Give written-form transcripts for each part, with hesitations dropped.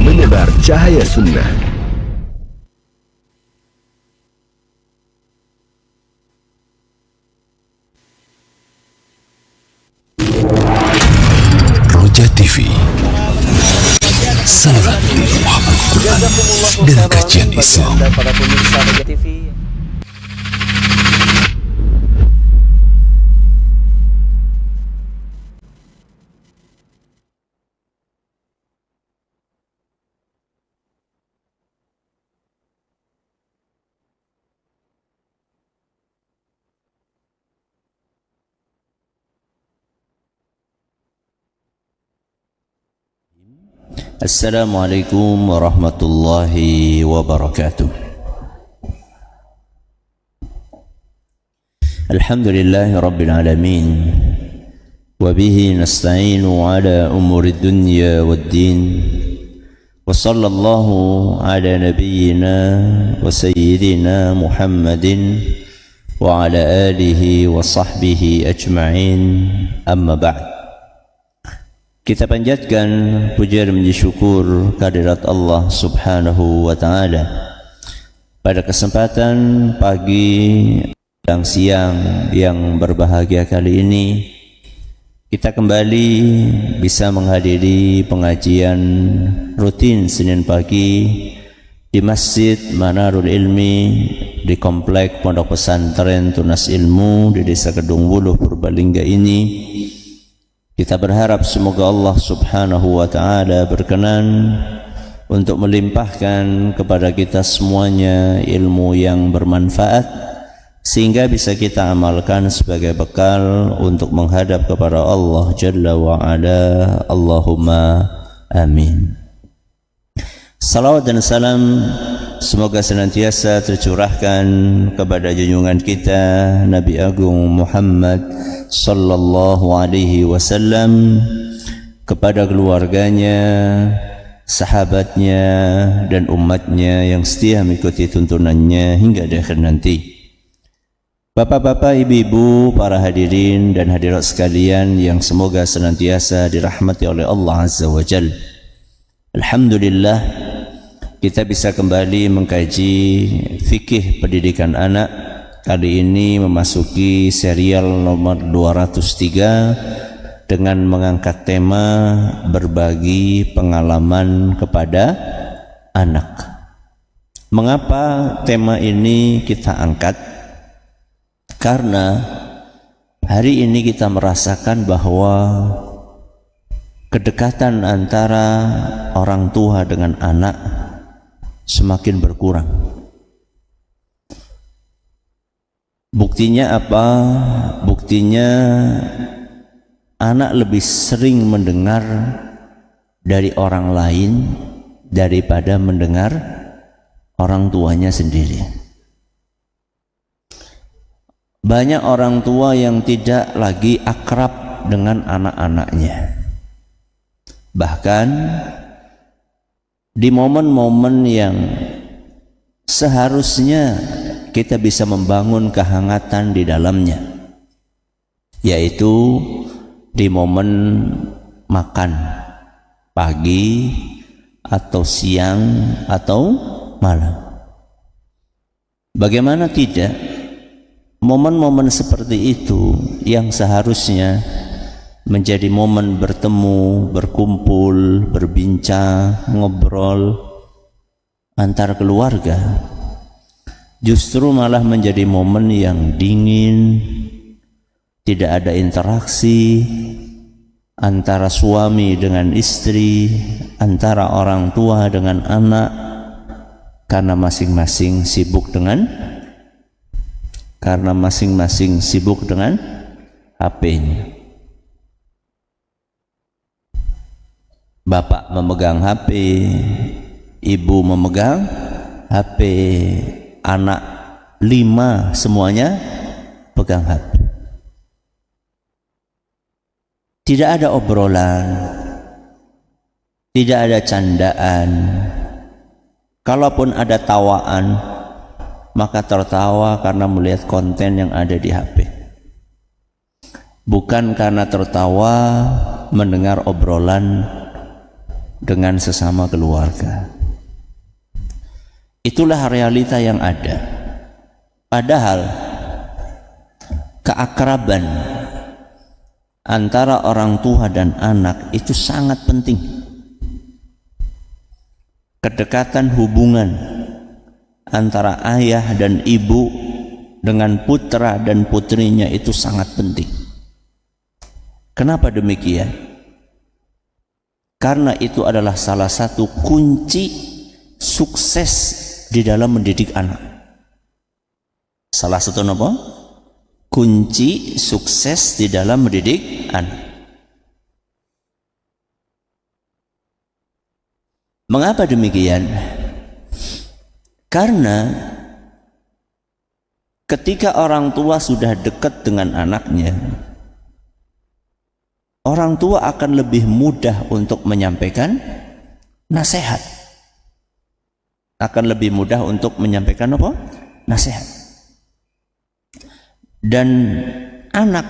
menebar cahaya sunnah. Roja TV, saluran dakwah Al-Quran dan kajian Islam. Para pemirsa Roja TV. Assalamualaikum warahmatullahi wabarakatuh. Alhamdulillahi rabbil alamin, wa bihi nasta'inu ala umuri dunya waddin, wa sallallahu ala nabiyyina wa sayyidina Muhammadin wa ala alihi wa sahbihi ajma'in, amma ba'd. Kita panjatkan puja dan puji syukur kehadirat Allah Subhanahu wa taala. Pada kesempatan pagi dan siang yang berbahagia kali ini, kita kembali bisa menghadiri pengajian rutin Senin pagi di Masjid Manarul Ilmi di Komplek Pondok Pesantren Tunas Ilmu di Desa Kedung Wuluh, Purbalingga ini. Kita berharap semoga Allah Subhanahu wa taala berkenan untuk melimpahkan kepada kita semuanya ilmu yang bermanfaat sehingga bisa kita amalkan sebagai bekal untuk menghadap kepada Allah Jalla wa Ala. Allahumma amin. Salawat dan salam semoga senantiasa tercurahkan kepada junjungan kita Nabi Agung Muhammad sallallahu alaihi wasallam, kepada keluarganya, sahabatnya dan umatnya yang setia mengikuti tuntunannya hingga di akhir nanti. Bapak-bapak, ibu-ibu, para hadirin dan hadirat sekalian yang semoga senantiasa dirahmati oleh Allah Azza wa Jalla. Alhamdulillah, kita bisa kembali mengkaji fikih pendidikan anak. Kali ini memasuki serial nomor 203 dengan mengangkat tema berbagi pengalaman kepada anak. Mengapa tema ini kita angkat? Karena hari ini kita merasakan bahwa kedekatan antara orang tua dengan anak semakin berkurang. Buktinya apa? Buktinya anak lebih sering mendengar dari orang lain daripada mendengar orang tuanya sendiri. Banyak orang tua yang tidak lagi akrab dengan anak-anaknya. Bahkan di momen-momen yang seharusnya kita bisa membangun kehangatan di dalamnya, yaitu di momen makan pagi atau siang atau malam. Bagaimana tidak, momen-momen seperti itu yang seharusnya menjadi momen bertemu, berkumpul, berbincang, ngobrol antar keluarga, justru malah menjadi momen yang dingin, tidak ada interaksi antara suami dengan istri, antara orang tua dengan anak, karena masing-masing sibuk dengan HP-nya. Bapak memegang HP, ibu memegang HP, anak 5 semuanya pegang HP. Tidak ada obrolan, tidak ada candaan. Kalaupun ada tawaan, maka tertawa karena melihat konten yang ada di HP, bukan karena tertawa mendengar obrolan dengan sesama keluarga. Itulah realita yang ada. Padahal keakraban antara orang tua dan anak itu sangat penting. Kedekatan hubungan antara ayah dan ibu dengan putra dan putrinya itu sangat penting. Kenapa demikian? Karena itu adalah salah satu kunci sukses di dalam mendidik anak. Salah satu apa? Kunci sukses di dalam mendidik anak. Mengapa demikian? Karena ketika orang tua sudah dekat dengan anaknya, orang tua akan lebih mudah untuk menyampaikan nasihat. Akan lebih mudah untuk menyampaikan apa? Nasihat. Dan anak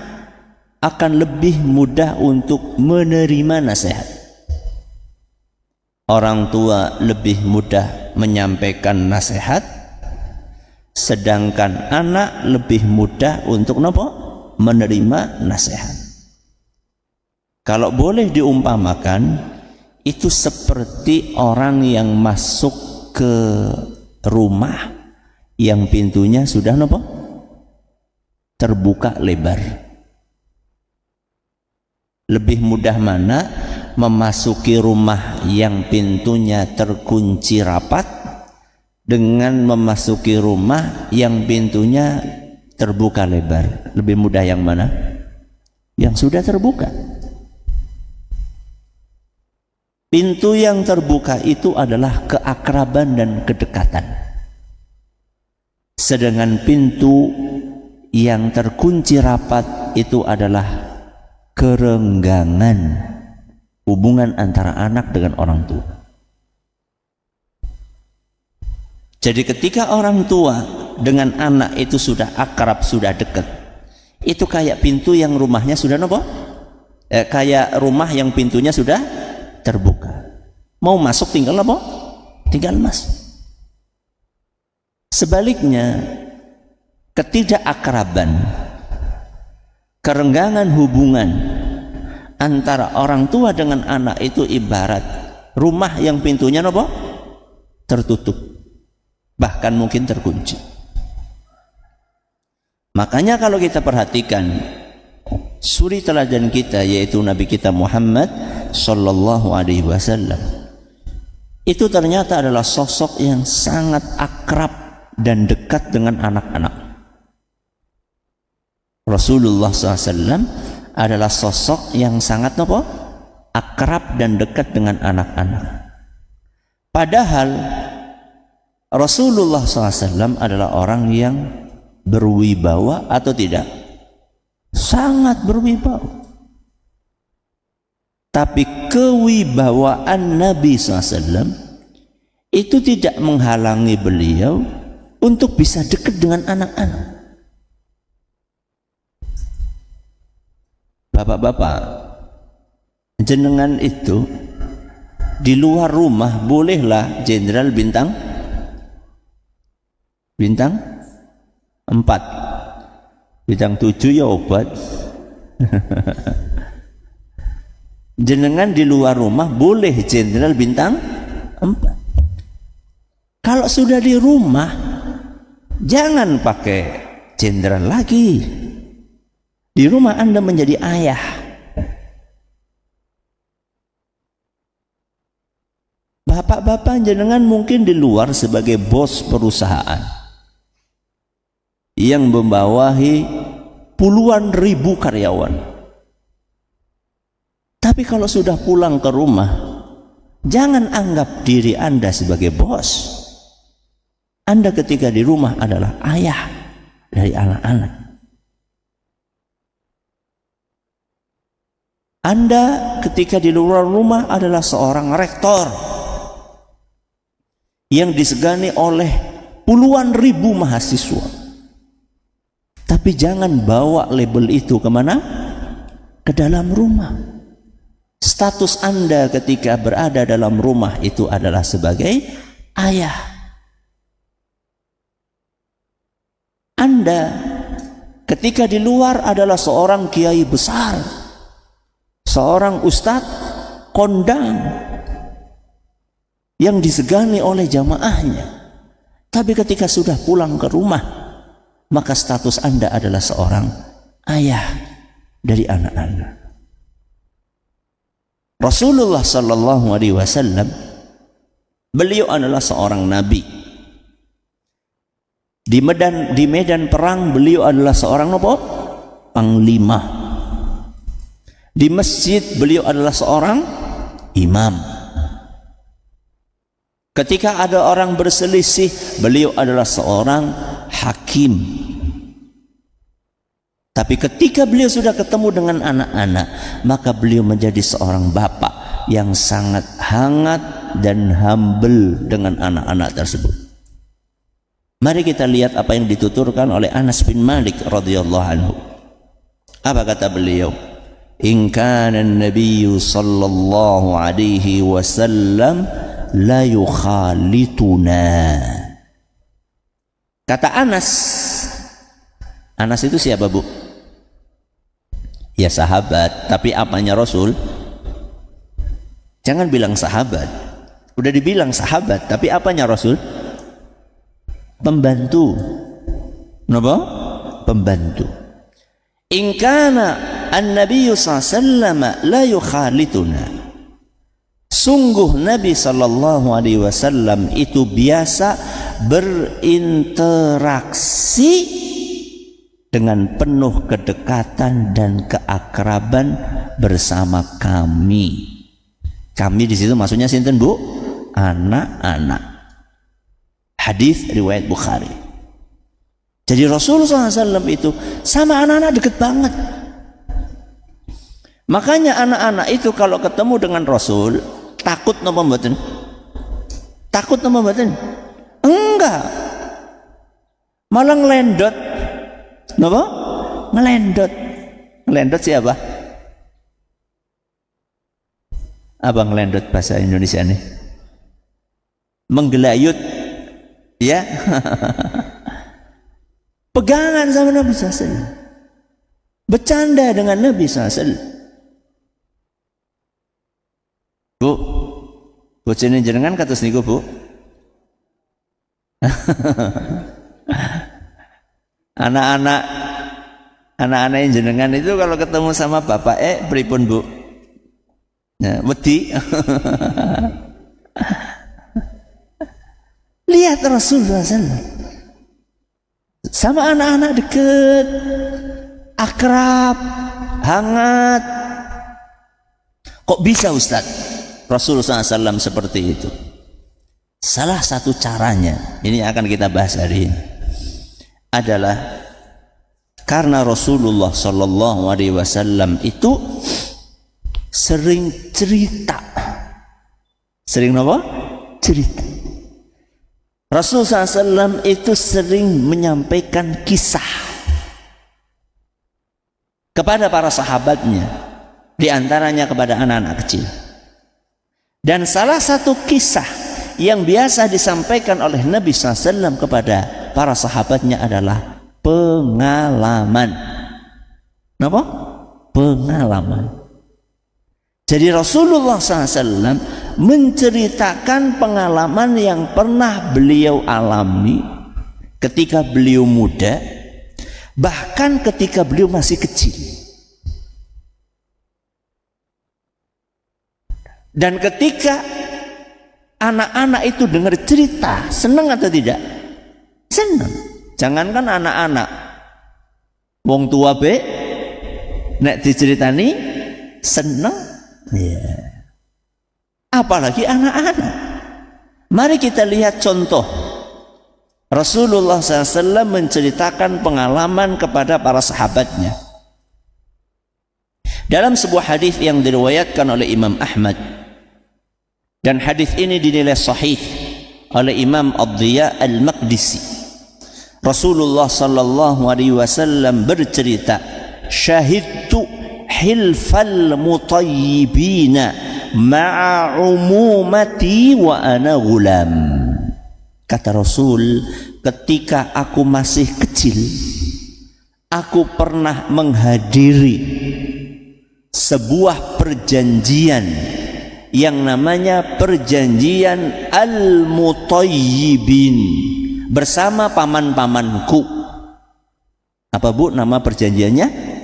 akan lebih mudah untuk menerima nasihat. Orang tua lebih mudah menyampaikan nasihat, sedangkan anak lebih mudah untuk apa? Menerima nasihat. Kalau boleh diumpamakan, itu seperti orang yang masuk ke rumah yang pintunya sudah apa? Terbuka lebar. Lebih mudah mana? Memasuki rumah yang pintunya terkunci rapat dengan memasuki rumah yang pintunya terbuka lebar. Lebih mudah yang mana? Yang sudah terbuka. Pintu yang terbuka itu adalah keakraban dan kedekatan. Sedangkan pintu yang terkunci rapat itu adalah kerenggangan hubungan antara anak dengan orang tua. Jadi ketika orang tua dengan anak itu sudah akrab, sudah dekat, itu kayak pintu yang rumahnya sudah apa? Kayak rumah yang pintunya sudah terbuka. Mau masuk tinggal apa? Tinggal masuk. Sebaliknya, ketidakakraban, kerenggangan hubungan antara orang tua dengan anak itu ibarat rumah yang pintunya apa? Tertutup, bahkan mungkin terkunci. Makanya kalau kita perhatikan suri teladan kita, yaitu Nabi kita Muhammad sallallahu alaihi wasallam, itu ternyata adalah sosok yang sangat akrab dan dekat dengan anak-anak. Rasulullah SAW adalah sosok yang sangat apa? Akrab dan dekat dengan anak-anak. Padahal Rasulullah SAW adalah orang yang berwibawa atau tidak? Sangat berwibawa. Tapi kewibawaan Nabi SAW itu tidak menghalangi beliau untuk bisa dekat dengan anak-anak. Bapak-bapak, jenengan itu di luar rumah bolehlah jenderal bintang 4, bintang 7 ya obat. Jenengan di luar rumah boleh jenderal bintang 4. Kalau sudah di rumah, jangan pakai jenderal lagi. Di rumah Anda menjadi ayah. Bapak-bapak jenengan mungkin di luar sebagai bos perusahaan yang membawahi puluhan ribu karyawan. Tapi kalau sudah pulang ke rumah, jangan anggap diri Anda sebagai bos. Anda ketika di rumah adalah ayah dari anak-anak. Anda ketika di luar rumah adalah seorang rektor yang disegani oleh puluhan ribu mahasiswa. Tapi jangan bawa label itu kemana? Ke dalam rumah. Status Anda ketika berada dalam rumah itu adalah sebagai ayah. Anda ketika di luar adalah seorang kiai besar, seorang ustadz kondang yang disegani oleh jamaahnya. Tapi ketika sudah pulang ke rumah, maka status Anda adalah seorang ayah dari anak Anda. Rasulullah sallallahu alaihi wasallam, beliau adalah seorang nabi. Di medan perang beliau adalah seorang apa? Panglima. Di masjid beliau adalah seorang imam. Ketika ada orang berselisih, beliau adalah seorang hakim. Tapi ketika beliau sudah ketemu dengan anak-anak, maka beliau menjadi seorang bapak yang sangat hangat dan humble dengan anak-anak tersebut. Mari kita lihat apa yang dituturkan oleh Anas bin Malik radhiyallahu anhu. Apa kata beliau? In kana an-nabiyyu sallallahu alaihi wasallam la yukhalituna. Kata Anas. Anas itu siapa, Bu? Ya sahabat, tapi apanya Rasul? Jangan bilang sahabat. Udah dibilang sahabat, tapi apanya Rasul? Pembantu. Kenapa? Pembantu. In kana an-nabiyyu sallallahu la yukhalituna. Sungguh Nabi sallallahu alaihi wasallam itu biasa berinteraksi dengan penuh kedekatan dan keakraban bersama kami. Kami di situ maksudnya sinten, Bu? Anak-anak. Hadis riwayat Bukhari. Jadi Rasulullah SAW itu sama anak-anak dekat banget. Makanya anak-anak itu kalau ketemu dengan Rasul takut napa mboten? Takut napa mboten? Enggak. Malah ngelendot. Napa? Ngelendot. Ngelendot siapa? Apa ngelendot bahasa Indonesia nih? Menggelayut. Ya. Pegangan sama Nabi SAW. Bercanda dengan Nabi SAW. Bu, bojone jenengan kados niku, Bu? Anak-anak yang jenengan itu kalau ketemu sama bapak pripun, Bu? Ya, wedi. Lihat Rasulullah SAW sama anak-anak deket, akrab, hangat. Kok bisa Ustaz Rasulullah SAW seperti itu? Salah satu caranya, ini akan kita bahas hari ini, adalah karena Rasulullah Sallallahu Alaihi Wasallam itu sering cerita. Sering apa? Cerita. Rasulullah SAW itu sering menyampaikan kisah kepada para sahabatnya, diantaranya kepada anak-anak kecil. Dan salah satu kisah yang biasa disampaikan oleh Nabi SAW kepada para sahabatnya adalah pengalaman. Kenapa? Pengalaman. Jadi Rasulullah SAW menceritakan pengalaman yang pernah beliau alami ketika beliau muda, bahkan ketika beliau masih kecil. Dan ketika anak-anak itu dengar cerita, senang atau tidak? Senang. Jangankan anak-anak, wong tua nek diceritani senang. Ya. Apalagi anak-anak. Mari kita lihat contoh. Rasulullah SAW menceritakan pengalaman kepada para sahabatnya. Dalam sebuah hadis yang diriwayatkan oleh Imam Ahmad, dan hadis ini dinilai sahih oleh Imam Ad-Diya Al-Maqdisi, Rasulullah sallallahu alaihi wasallam bercerita, syahidtu hilfal mutayyibina ma'a umumati wa ana gulam. Kata Rasul, ketika aku masih kecil, aku pernah menghadiri sebuah perjanjian yang namanya perjanjian al-mutayyibin bersama paman-pamanku. Apa Bu nama perjanjiannya?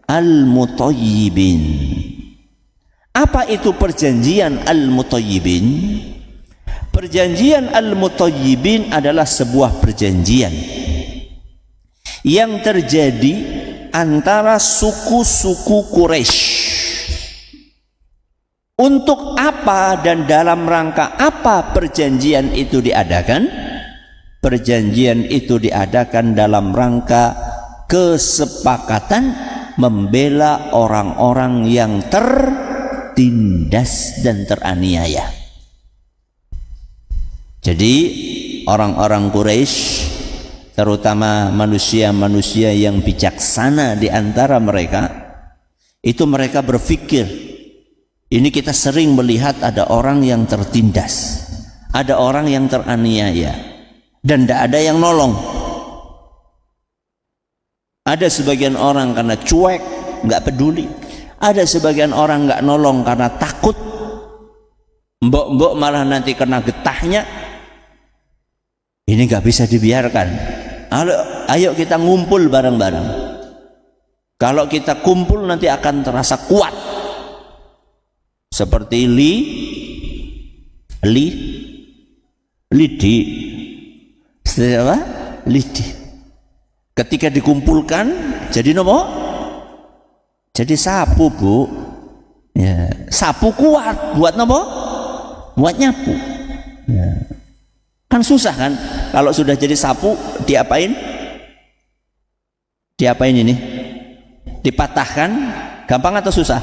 Al-mutayyibin. Apa itu perjanjian al-mutayyibin? Perjanjian al-mutayyibin adalah sebuah perjanjian yang terjadi antara suku-suku Quraisy. Untuk apa dan dalam rangka apa perjanjian itu diadakan? Perjanjian itu diadakan dalam rangka kesepakatan membela orang-orang yang tertindas dan teraniaya. Jadi orang-orang Quraisy, terutama manusia-manusia yang bijaksana di antara mereka, itu mereka berpikir, ini kita sering melihat ada orang yang tertindas, ada orang yang teraniaya, dan tidak ada yang nolong. Ada sebagian orang karena cuek, nggak peduli. Ada sebagian orang nggak nolong karena takut. Mbok-mbok malah nanti kena getahnya. Ini nggak bisa dibiarkan. Ayo kita ngumpul bareng-bareng. Kalau kita kumpul nanti akan terasa kuat. Seperti lidi. Seperti apa? Lidi. Ketika dikumpulkan jadi nopo? Jadi sapu, Bu. Ya, sapu kuat buat nopo? Buat nyapu. Ya. Kan susah kan? Kalau sudah jadi sapu diapain? Diapain ini? Dipatahkan gampang atau susah?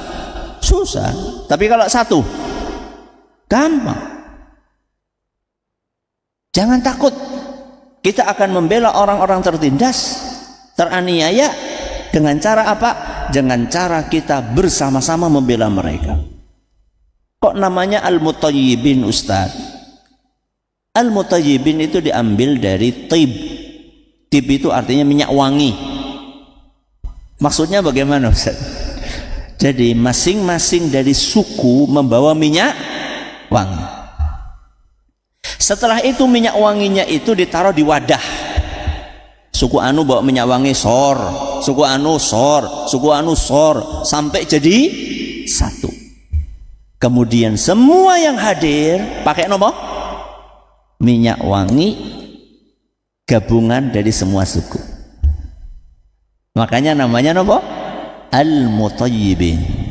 Susah. Tapi kalau satu gampang. Jangan takut. Kita akan membela orang-orang tertindas, teraniaya dengan cara apa? Dengan cara kita bersama-sama membela mereka. Kok namanya al-mutayyibin, Ustaz? Al-mutayyibin itu diambil dari tib. Tib itu artinya minyak wangi. Maksudnya bagaimana, Ustaz? Jadi masing-masing dari suku membawa minyak wangi. Setelah itu minyak wanginya itu ditaruh di wadah. Suku anu bawa minyak wangi sor, suku anu sor, suku anu sor, sampai jadi satu. Kemudian semua yang hadir pakai nopo? Minyak wangi gabungan dari semua suku. Makanya namanya nopo? Al-mutayyibin.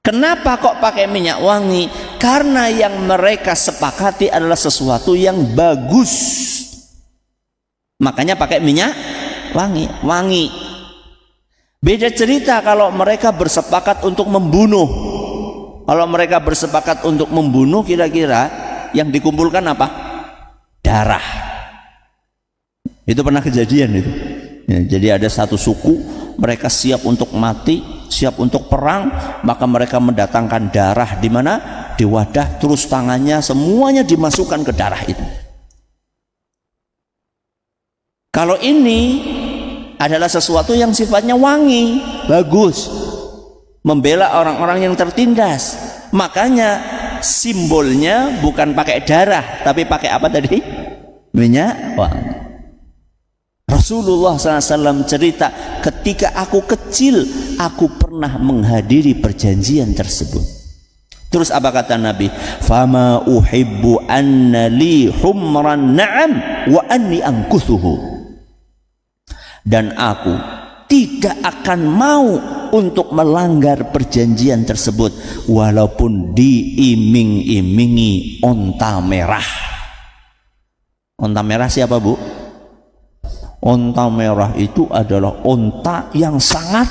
Kenapa kok pakai minyak wangi? Karena yang mereka sepakati adalah sesuatu yang bagus. Makanya pakai minyak wangi. Beda cerita kalau mereka bersepakat untuk membunuh. Kalau mereka bersepakat untuk membunuh, kira-kira yang dikumpulkan apa? Darah. Itu pernah kejadian itu. Ya, jadi ada satu suku, mereka siap untuk mati, siap untuk perang, maka mereka mendatangkan darah di mana? Di wadah, terus tangannya semuanya dimasukkan ke darah itu. Kalau ini adalah sesuatu yang sifatnya wangi, bagus, membela orang-orang yang tertindas. Makanya simbolnya bukan pakai darah, tapi pakai apa tadi? Minyak wangi. Rasulullah SAW cerita, ketika aku kecil, aku pernah menghadiri perjanjian tersebut. Terus apa kata Nabi? Fama uhibbu anna li humran na'am wa anni angkuthuhu. Dan aku tidak akan mau untuk melanggar perjanjian tersebut walaupun diiming-imingi onta merah. Onta merah siapa, Bu? Onta merah itu adalah onta yang sangat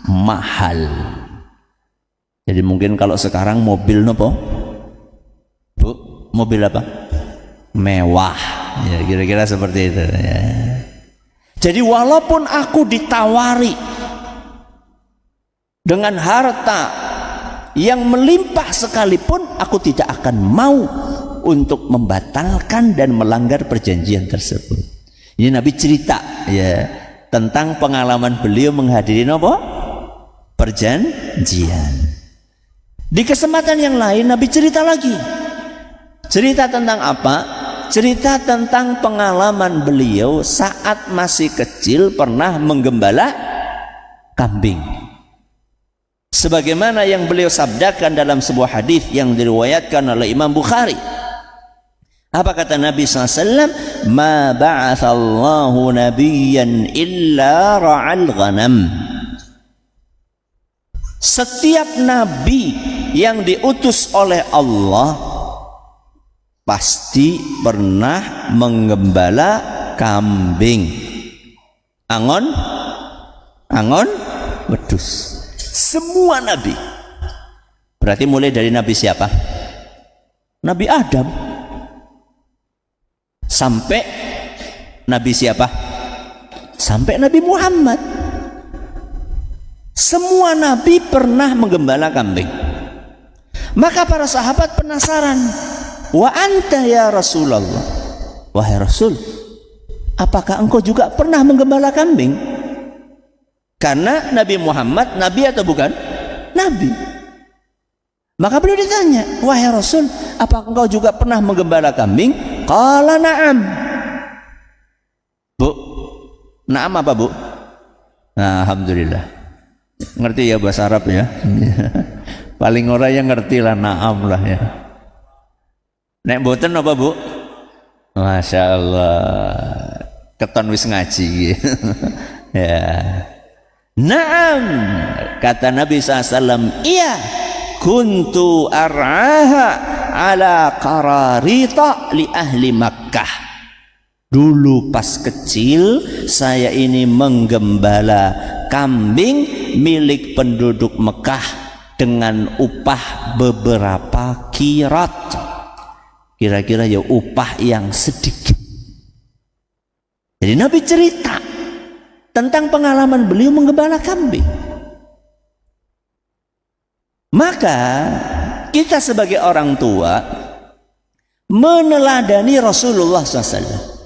mahal. Jadi mungkin kalau sekarang mobil nopo? Bu, mobil apa? Mewah. Ya, kira-kira seperti itu. Ya. Jadi walaupun aku ditawari dengan harta yang melimpah sekalipun, aku tidak akan mau untuk membatalkan dan melanggar perjanjian tersebut. Ini Nabi cerita ya tentang pengalaman beliau menghadiri apa? Perjanjian. Di kesempatan yang lain Nabi cerita lagi. Cerita tentang apa? Cerita tentang pengalaman beliau saat masih kecil pernah menggembala kambing. Sebagaimana yang beliau sabdakan dalam sebuah hadis yang diriwayatkan oleh Imam Bukhari. Apa kata Nabi SAW? Ma ba'athallahu nabiyyan illa ra'al ghanam. Setiap nabi yang diutus oleh Allah pasti pernah menggembala kambing. Angon wedhus. Semua nabi. Berarti mulai dari nabi siapa? Nabi Adam. Sampai nabi siapa? Sampai Nabi Muhammad. Semua nabi pernah menggembala kambing. Maka para sahabat penasaran. Wa anta ya Rasulullah. Wahai Rasul, apakah engkau juga pernah menggembala kambing? Karena Nabi Muhammad nabi atau bukan? Nabi. Maka beliau ditanya, wahai Rasul, apakah engkau juga pernah menggembala kambing? Qala na'am. Bu, na'am apa bu? Nah, alhamdulillah. Ngerti ya bahasa Arab ya? Paling orang yang ngerti lah na'am lah ya. Nek boten apa bu? Masya Allah, keton wis ngaji. Ya. Naam, kata Nabi SAW, iya, kuntu ar'aha ala qararita li ahli Makkah. Dulu pas kecil saya ini menggembala kambing milik penduduk Mekah dengan upah beberapa kirat. Kira-kira ya upah yang sedikit. Jadi Nabi cerita tentang pengalaman beliau menggembala kambing. Maka kita sebagai orang tua meneladani Rasulullah SAW.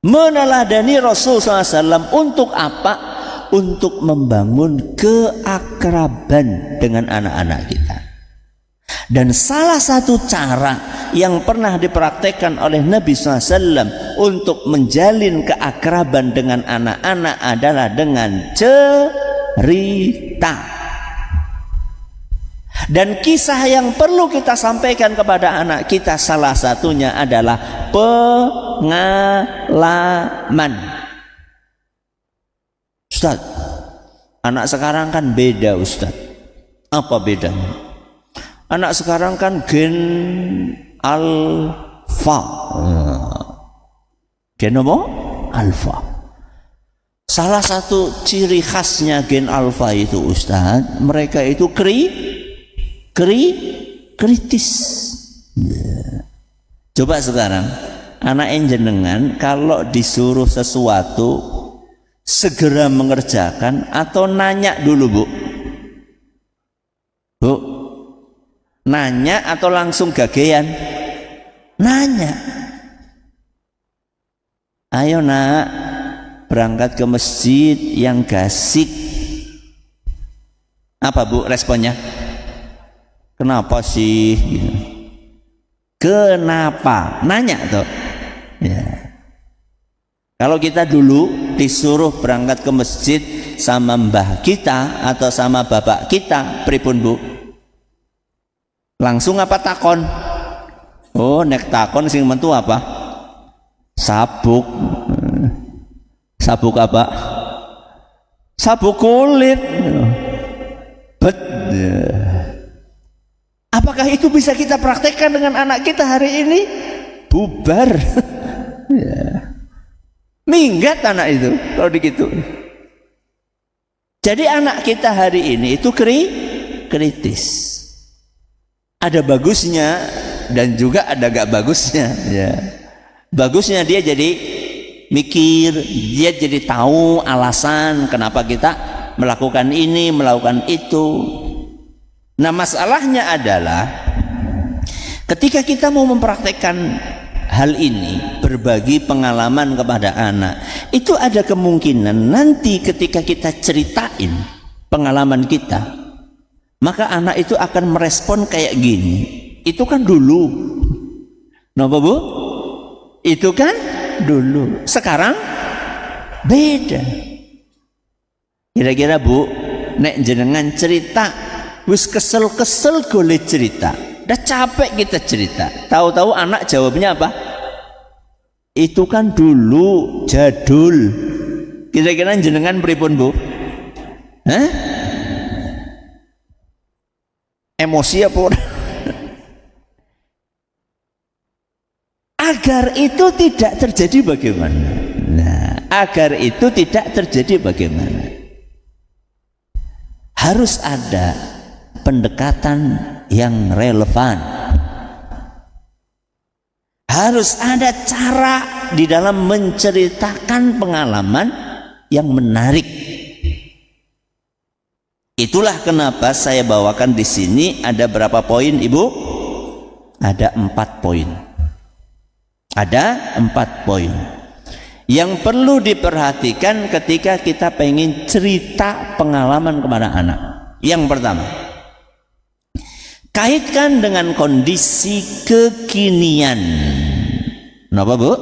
Meneladani Rasulullah SAW untuk apa? Untuk membangun keakraban dengan anak-anak kita. Dan salah satu cara yang pernah dipraktekkan oleh Nabi SAW untuk menjalin keakraban dengan anak-anak adalah dengan cerita. Dan kisah yang perlu kita sampaikan kepada anak kita salah satunya adalah pengalaman. Ustaz, anak sekarang kan beda Ustaz. Apa bedanya? Anak sekarang kan gen alfa. Gen apa? Alfa. Salah satu ciri khasnya gen alfa itu Ustaz, mereka itu kritis. Coba sekarang anak jenengan kalau disuruh sesuatu segera mengerjakan atau nanya dulu bu? Bu, nanya atau langsung gagean? Nanya. Ayo nak, berangkat ke masjid yang gasik. Apa bu responnya? Kenapa sih? Kenapa? Nanya tuh. Ya. Kalau kita dulu disuruh berangkat ke masjid sama mbah kita atau sama bapak kita, pripun bu? Langsung apa takon? Oh, nek takon sing mentu apa? Sabuk. Sabuk apa? Sabuk kulit. Bet. Apakah itu bisa kita praktekkan dengan anak kita hari ini? Bubar. Ya. Minggat anak itu kalau begitu. Jadi anak kita hari ini itu kritis. Ada bagusnya dan juga ada gak bagusnya. Ya. Bagusnya dia jadi mikir, dia jadi tahu alasan kenapa kita melakukan ini, melakukan itu. Nah, masalahnya adalah ketika kita mau mempraktekkan hal ini, berbagi pengalaman kepada anak, itu ada kemungkinan nanti ketika kita ceritain pengalaman kita, maka anak itu akan merespon kayak gini. Itu kan dulu. Napa Bu? Itu kan dulu. Sekarang beda. Kira-kira Bu, nek jenengan cerita wis kesel-kesel goleh cerita, udah capek kita cerita, tahu-tahu anak jawabnya apa? Itu kan dulu, jadul. Kira-kira jenengan pripun Bu? Hah? Emosi apa? Agar itu tidak terjadi bagaimana? Nah, agar itu tidak terjadi bagaimana? Harus ada pendekatan yang relevan. Harus ada cara di dalam menceritakan pengalaman yang menarik. Itulah kenapa saya bawakan di sini ada berapa poin, Ibu? Ada 4 poin. Ada 4 poin yang perlu diperhatikan ketika kita pengen cerita pengalaman kepada anak. Yang pertama, kaitkan dengan kondisi kekinian. Kenapa Bu?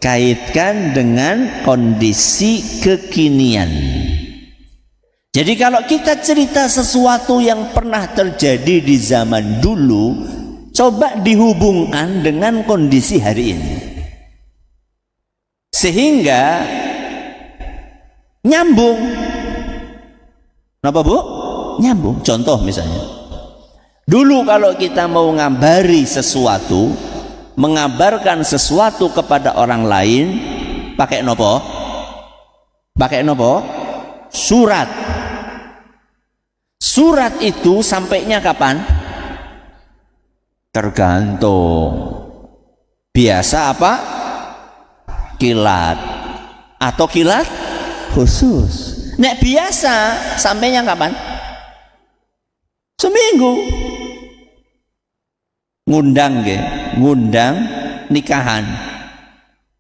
Kaitkan dengan kondisi kekinian. Jadi kalau kita cerita sesuatu yang pernah terjadi di zaman dulu, coba dihubungkan dengan kondisi hari ini, sehingga nyambung. Kenapa Bu? Nyambung. Contoh misalnya, dulu kalau kita mau ngabari sesuatu, mengabarkan sesuatu kepada orang lain, pakai nopo? Pakai nopo? Surat. Surat itu sampainya kapan? Tergantung. Biasa apa? Kilat atau kilat khusus. Nek biasa sampainya kapan? Seminggu. Ngundang ge, ngundang nikahan,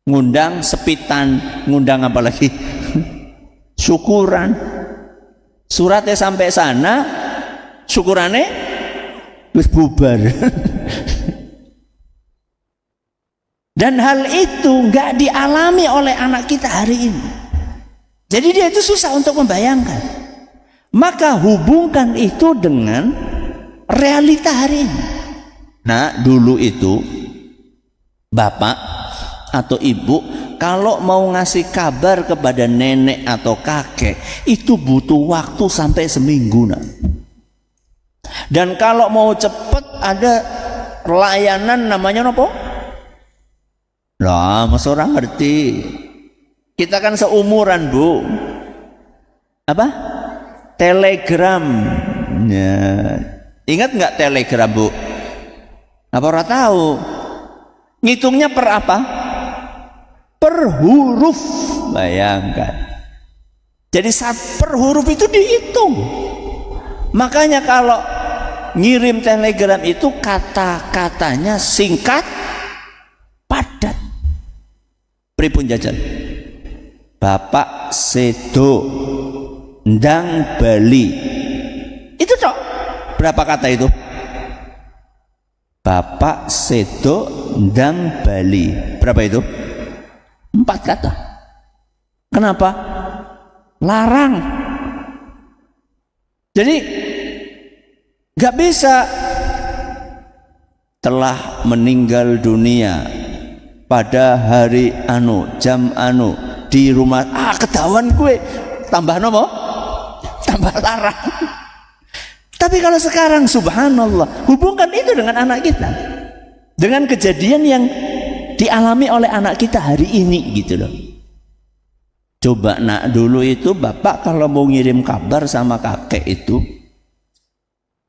ngundang sepitan, ngundang apa lagi? Syukuran. Suratnya sampai sana, syukurannya wis bubar. Dan hal itu nggak dialami oleh anak kita hari ini. Jadi dia itu susah untuk membayangkan. Maka hubungkan itu dengan realita hari ini. Nah, dulu itu bapak atau ibu kalau mau ngasih kabar kepada nenek atau kakek itu butuh waktu sampai seminggu. Nah. Dan kalau mau cepet ada layanan namanya apa? Lah, mas orang ngerti. Kita kan seumuran Bu. Apa? Telegram. Ya. Ingat nggak telegram Bu? Apa orang tahu? Ngitungnya per apa? Per huruf. Bayangkan. Jadi per huruf itu dihitung. Makanya kalau ngirim telegram itu kata-katanya singkat, padat. Pripun jajan? Bapak sedo ndang Bali. Itu cok. Berapa kata itu? Bapak sedo ndang Bali. Berapa itu? 4 kata. Kenapa? Larang. Jadi gak bisa telah meninggal dunia pada hari jam di rumah. Ketahuan gue. Tambah nopo? Tambah larang. Tapi kalau sekarang subhanallah, hubungkan itu dengan anak kita, dengan kejadian yang dialami oleh anak kita hari ini gitu loh. Coba nak, dulu itu bapak kalau mau ngirim kabar sama kakek itu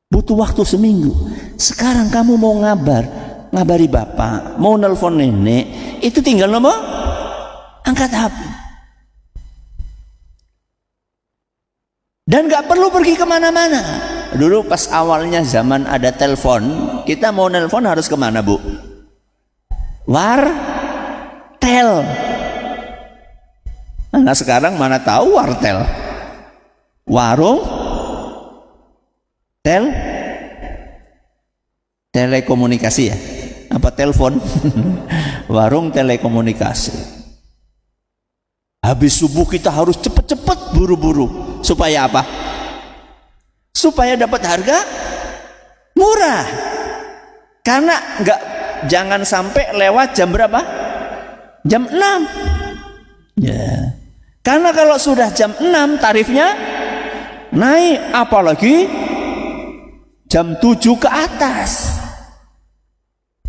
butuh waktu seminggu. Sekarang kamu mau ngabari bapak, mau nelpon nenek, itu tinggal angkat HP. Dan nggak perlu pergi kemana-mana. Dulu pas awalnya zaman ada telepon, kita mau nelpon harus kemana, Bu? Wartel. Nah sekarang mana tahu wartel? Warung telekomunikasi ya? Apa telepon? Warung telekomunikasi. Habis subuh kita harus cepet-cepet buru-buru. Supaya apa? Supaya dapat harga murah. Karena jangan sampai lewat jam berapa? Jam 6. Ya. Karena kalau sudah jam 6 tarifnya naik, apalagi jam 7 ke atas.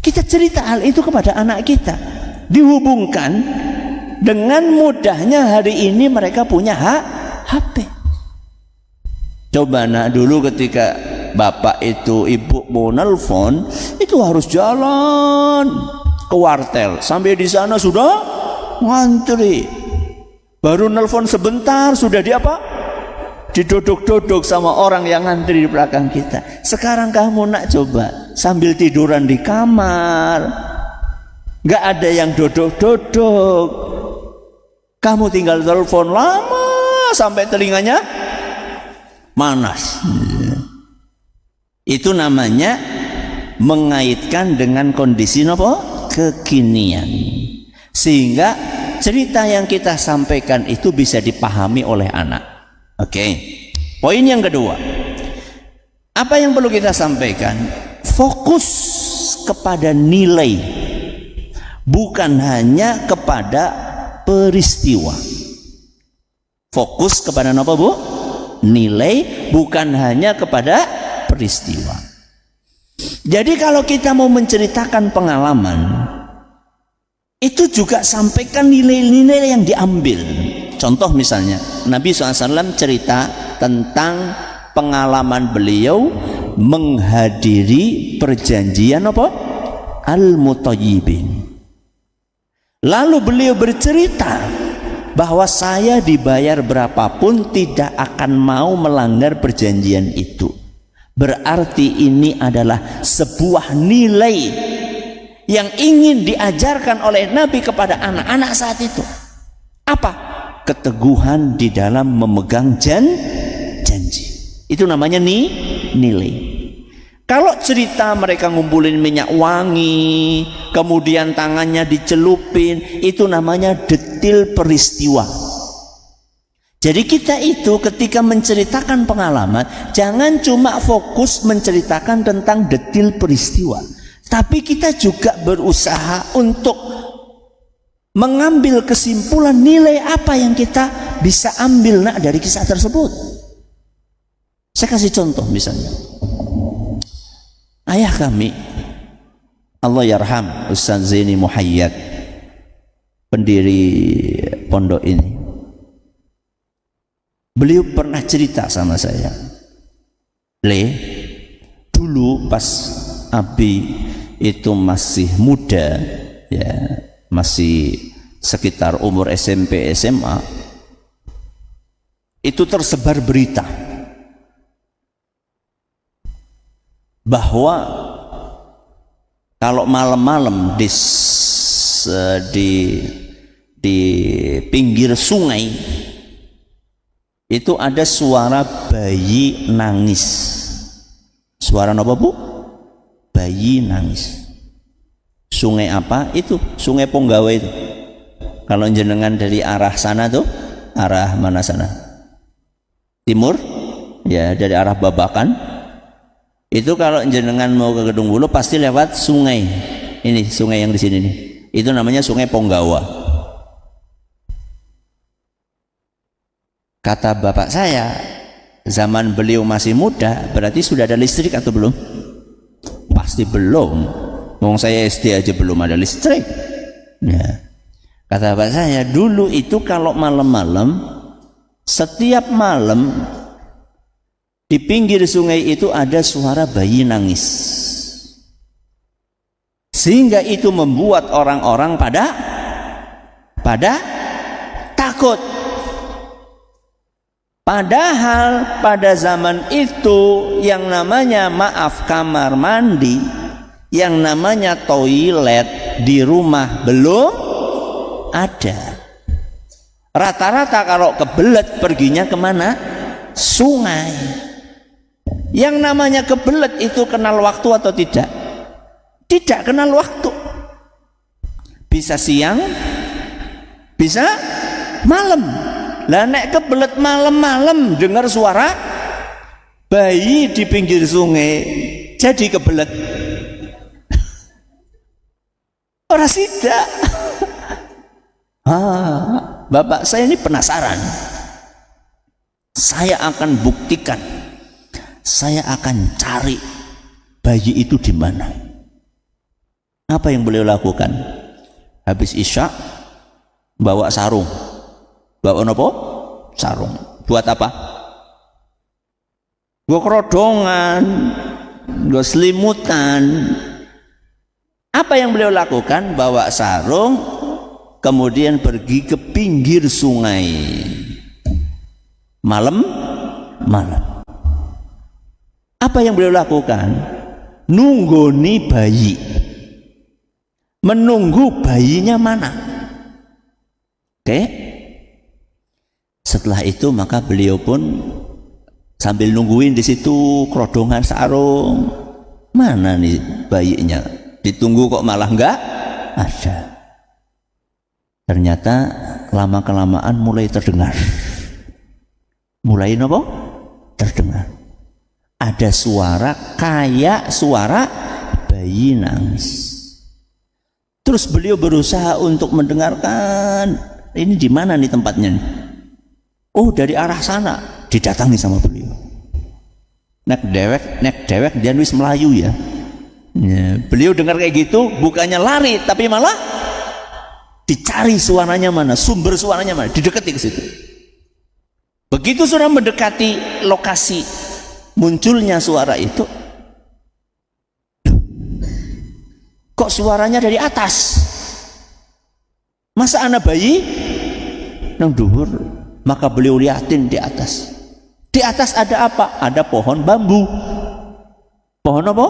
Kita cerita hal itu kepada anak kita, dihubungkan dengan mudahnya hari ini mereka punya HP. Coba nak, dulu ketika bapak itu ibu mau nelpon itu harus jalan ke wartel, sampai di sana sudah ngantri, baru nelpon sebentar sudah didodok-dodok sama orang yang ngantri di belakang kita. Sekarang kamu nak coba sambil tiduran di kamar, nggak ada yang dodok-dodok, kamu tinggal telepon lama sampai telinganya manas. Itu namanya mengaitkan dengan kondisi kekinian, sehingga cerita yang kita sampaikan itu bisa dipahami oleh anak. Oke. Poin yang kedua, apa yang perlu kita sampaikan? Fokus kepada nilai, bukan hanya kepada peristiwa. Fokus kepada apa, Bu? Nilai, bukan hanya kepada peristiwa. Jadi kalau kita mau menceritakan pengalaman, itu juga sampaikan nilai-nilai yang diambil. Contoh misalnya Nabi SAW cerita tentang pengalaman beliau menghadiri perjanjian Al-Mutayyibin. Lalu beliau bercerita bahwa saya dibayar berapapun tidak akan mau melanggar perjanjian itu. Berarti ini adalah sebuah nilai yang ingin diajarkan oleh Nabi kepada anak-anak saat itu. Apa? Keteguhan di dalam memegang janji. Itu namanya nilai. Kalau cerita mereka ngumpulin minyak wangi, kemudian tangannya dicelupin, itu namanya detil peristiwa. Jadi kita itu ketika menceritakan pengalaman, jangan cuma fokus menceritakan tentang detil peristiwa, tapi kita juga berusaha untuk mengambil kesimpulan nilai apa yang kita bisa ambil dari kisah tersebut. Saya kasih contoh misalnya. Ayah kami, Allah yarham, Ustaz Zaini Muhayyad, pendiri pondok ini. Beliau pernah cerita sama saya, dulu pas Abi itu masih muda, ya, masih sekitar umur SMP SMA, itu tersebar berita bahwa kalau malam-malam di pinggir sungai itu ada suara bayi nangis. Suara apa, Bu? Bayi nangis. Sungai apa? Itu Sungai Ponggawe itu. Kalau jenengan dari arah sana tuh, arah mana sana? Timur? Ya, dari arah Babakan. Itu kalau jenengan mau ke Gedung Bulu pasti lewat sungai. Ini sungai yang di sini nih. Itu namanya Sungai Ponggawa. Kata bapak saya, zaman beliau masih muda, berarti sudah ada listrik atau belum? Pasti belum. Wong saya SD aja belum ada listrik. Ya. Kata bapak saya, dulu itu kalau malam-malam, setiap malam di pinggir sungai itu ada suara bayi nangis, sehingga itu membuat orang-orang pada takut. Padahal pada zaman itu yang namanya maaf kamar mandi, yang namanya toilet di rumah belum ada. Rata-rata kalau kebelet perginya kemana? Sungai. Yang namanya kebelet itu kenal waktu atau tidak? Tidak kenal waktu. Bisa siang, bisa malam. Lah nek kebelet malam-malam dengar suara bayi di pinggir sungai, jadi kebelet. Ora sida. Bapak saya ini penasaran. Saya akan buktikan. Saya akan cari bayi itu di mana. Apa yang beliau lakukan? Habis isya bawa sarung. Bawa apa? Sarung. Buat apa? Gua kerodongan, gua selimutan. Apa yang beliau lakukan? Bawa sarung, kemudian pergi ke pinggir sungai. Malam. Apa yang beliau lakukan? Nunggoni bayi. Menunggu bayinya mana? Oke. Setelah itu maka beliau pun sambil nungguin di situ kerodongan sarung. Mana nih bayinya? Ditunggu kok malah enggak ada. Ternyata lama-kelamaan mulai terdengar. Mulai apa? Terdengar. Ada suara kayak suara bayi nangis. Terus beliau berusaha untuk mendengarkan, ini di mana nih tempatnya? Oh, dari arah sana. Didatangi sama beliau. Nek dewek dia nulis Melayu ya. Beliau dengar kayak gitu, bukannya lari tapi malah dicari suaranya mana, sumber suaranya mana, didekati ke situ. Begitu sudah mendekati lokasi munculnya suara itu, kok suaranya dari atas? Masa anak bayi nang dhuwur? Maka beliau liatin di atas. Di atas ada apa? Ada pohon bambu. Pohon apa?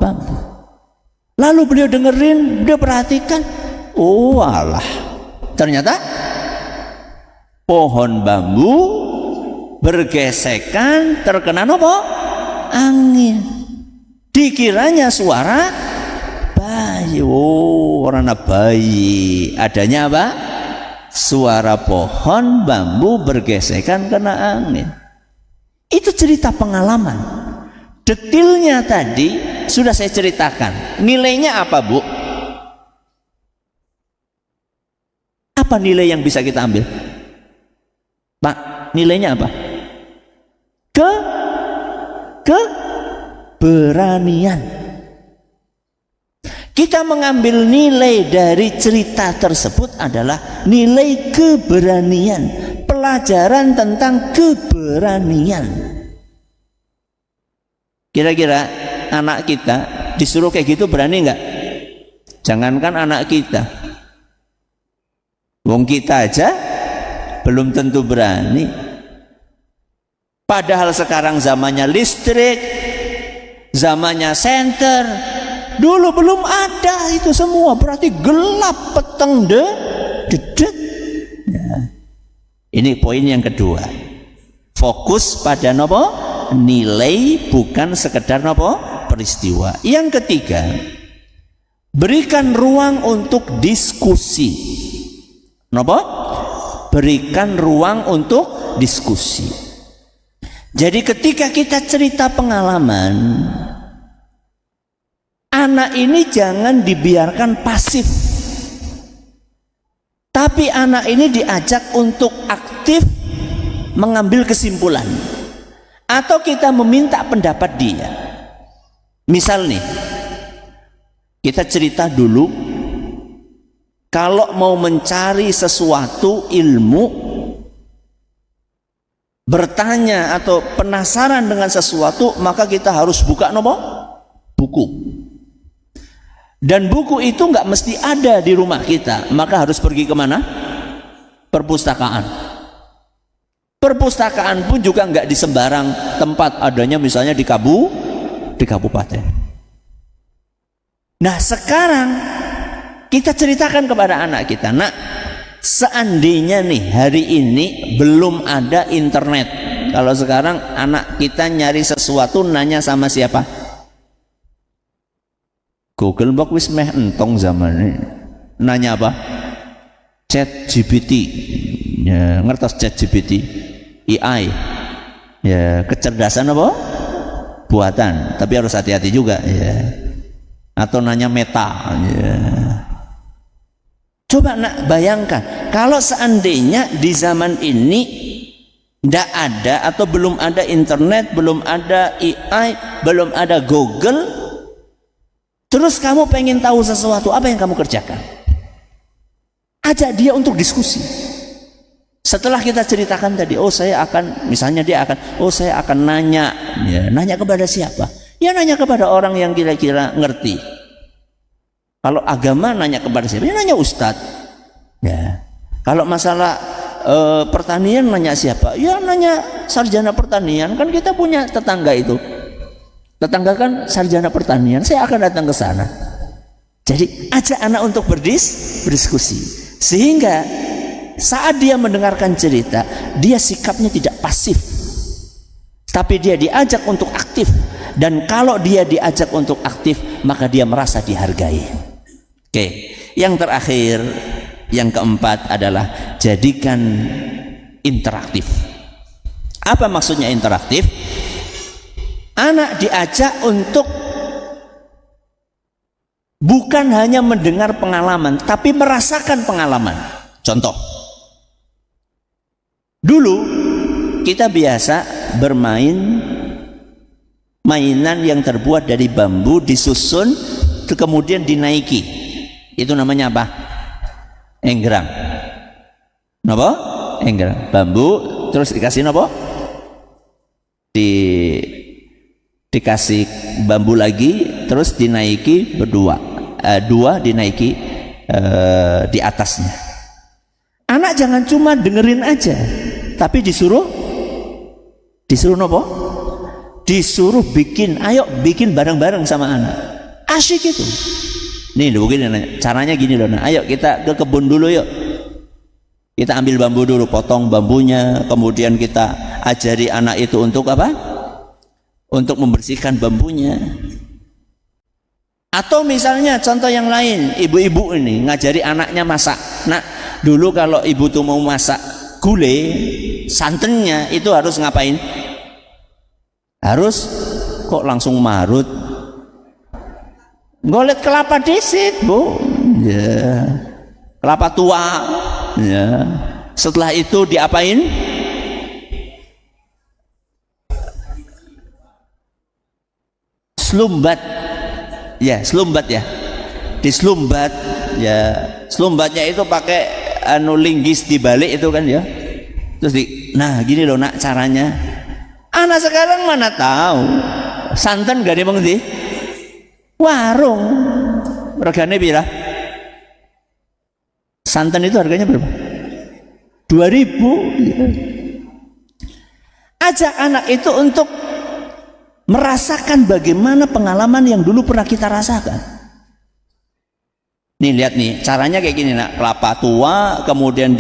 Bambu. Lalu beliau dengerin, dia perhatikan. Oh alah, ternyata pohon bambu bergesekan terkena apa? Angin. Dikiranya suara bayi. Oh, orang bayi. Adanya apa? Suara pohon bambu bergesekan kena angin. Itu cerita pengalaman. Detilnya tadi sudah saya ceritakan. Nilainya apa, Bu? Apa nilai yang bisa kita ambil? Pak, nilainya apa? Keberanian. Kita mengambil nilai dari cerita tersebut adalah nilai keberanian, pelajaran tentang keberanian. Kira-kira anak kita disuruh kayak gitu berani nggak? Jangankan anak kita, wong kita aja belum tentu berani. Padahal sekarang zamannya listrik, zamannya senter. Dulu belum ada itu semua, berarti gelap peteng dedet. Ya. Ini poin yang kedua. Fokus pada nopo? Nilai, bukan sekedar nopo? Peristiwa. Yang ketiga, berikan ruang untuk diskusi. Nopo? Berikan ruang untuk diskusi. Jadi ketika kita cerita pengalaman, anak ini jangan dibiarkan pasif, tapi anak ini diajak untuk aktif mengambil kesimpulan, atau kita meminta pendapat dia. Misal nih, kita cerita dulu, kalau mau mencari sesuatu ilmu, bertanya atau penasaran dengan sesuatu, maka kita harus buka nopo? Buku. Dan buku itu nggak mesti ada di rumah kita, maka harus pergi kemana? Perpustakaan. Perpustakaan pun juga nggak di sembarang tempat, adanya misalnya di kabupaten. Nah sekarang kita ceritakan kepada anak kita, nak, seandainya nih hari ini belum ada internet, kalau sekarang anak kita nyari sesuatu nanya sama siapa? Google box wis meh entong zaman ini. Nanya apa? Chat GPT. Ya, ngertos Chat GPT, AI. Ya, kecerdasan apa? Buatan, tapi harus hati-hati juga ya. Atau nanya Meta ya. Coba nak bayangkan kalau seandainya di zaman ini tidak ada atau belum ada internet, belum ada AI, belum ada Google, terus kamu pengen tahu sesuatu, apa yang kamu kerjakan? Ajak dia untuk diskusi. Setelah kita ceritakan tadi, oh saya akan, misalnya dia akan, oh saya akan nanya, ya, nanya kepada siapa? Ya nanya kepada orang yang kira-kira ngerti. Kalau agama nanya kepada siapa? Ya nanya ustadz. Ya. Kalau masalah pertanian nanya siapa? Ya nanya sarjana pertanian. Kan kita punya tetangga itu. Tetangga kan sarjana pertanian. Saya akan datang ke sana. Jadi ajak anak untuk berdiskusi. Sehingga saat dia mendengarkan cerita, dia sikapnya tidak pasif, tapi dia diajak untuk aktif. Dan kalau dia diajak untuk aktif, maka dia merasa dihargai. Oke, yang terakhir, yang keempat adalah jadikan interaktif. Apa maksudnya interaktif? Anak diajak untuk bukan hanya mendengar pengalaman, tapi merasakan pengalaman. Contoh, dulu kita biasa bermain mainan yang terbuat dari bambu, disusun, kemudian dinaiki. Itu namanya apa? Enggrang. Napa? Enggrang. Bambu, terus dikasih napa? Dikasih bambu lagi, terus dinaiki berdua. Dua dinaiki di atasnya. Anak jangan cuma dengerin aja, tapi disuruh napa? Disuruh bikin, ayo bikin bareng-bareng sama anak. Asyik itu. Nih begini caranya gini loh, ayo kita ke kebun dulu yuk. Kita ambil bambu dulu, potong bambunya, kemudian kita ajari anak itu untuk apa? Untuk membersihkan bambunya. Atau misalnya contoh yang lain, ibu-ibu ini ngajari anaknya masak. Nah, dulu kalau ibu tuh mau masak gulai, santannya itu harus ngapain? Harus kok langsung marut, golet kelapa disit, bu, ya, kelapa tua, ya. Setelah itu diapain? Selumbat, ya, selumbat ya, diselumbat, ya, selumbatnya itu pakai linggis dibalik itu kan ya, terus nah gini loh nak caranya. Anak sekarang mana tahu santan gak dimengerti? Warung regane pira? Santan itu harganya berapa? 2.000. Ajak anak itu untuk merasakan bagaimana pengalaman yang dulu pernah kita rasakan. Nih lihat nih caranya kayak gini nak, kelapa tua, kemudian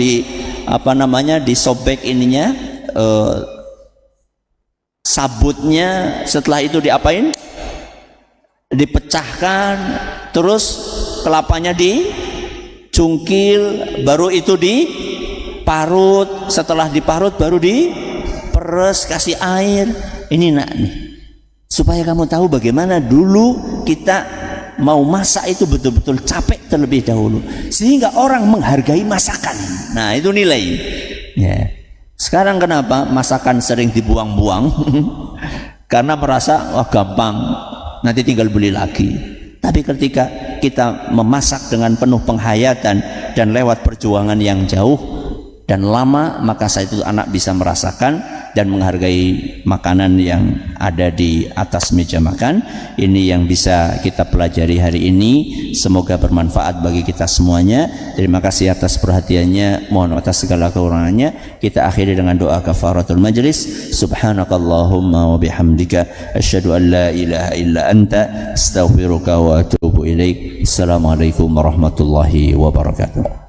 disobek ininya, sabutnya, setelah itu diapain? Dipecahkan, terus kelapanya dicungkil, baru itu diparut, setelah diparut baru diperes, kasih air. Ini nak nih, supaya kamu tahu bagaimana dulu kita mau masak itu betul-betul capek terlebih dahulu, sehingga orang menghargai masakan. Nah itu nilai ya. Sekarang kenapa masakan sering dibuang-buang? Karena merasa wah gampang, nanti tinggal beli lagi. Tapi ketika kita memasak dengan penuh penghayatan dan lewat perjuangan yang jauh dan lama, maka saat itu anak bisa merasakan dan menghargai makanan yang ada di atas meja makan. Ini yang bisa kita pelajari hari ini, semoga bermanfaat bagi kita semuanya. Terima kasih atas perhatiannya, mohon atas segala kekurangannya. Kita akhiri dengan doa kafaratul majlis. Subhanakallahumma wa bihamdika asyhadu an la ilaha illa anta astaghfiruka wa atubu ilaik. Assalamualaikum warahmatullahi wabarakatuh.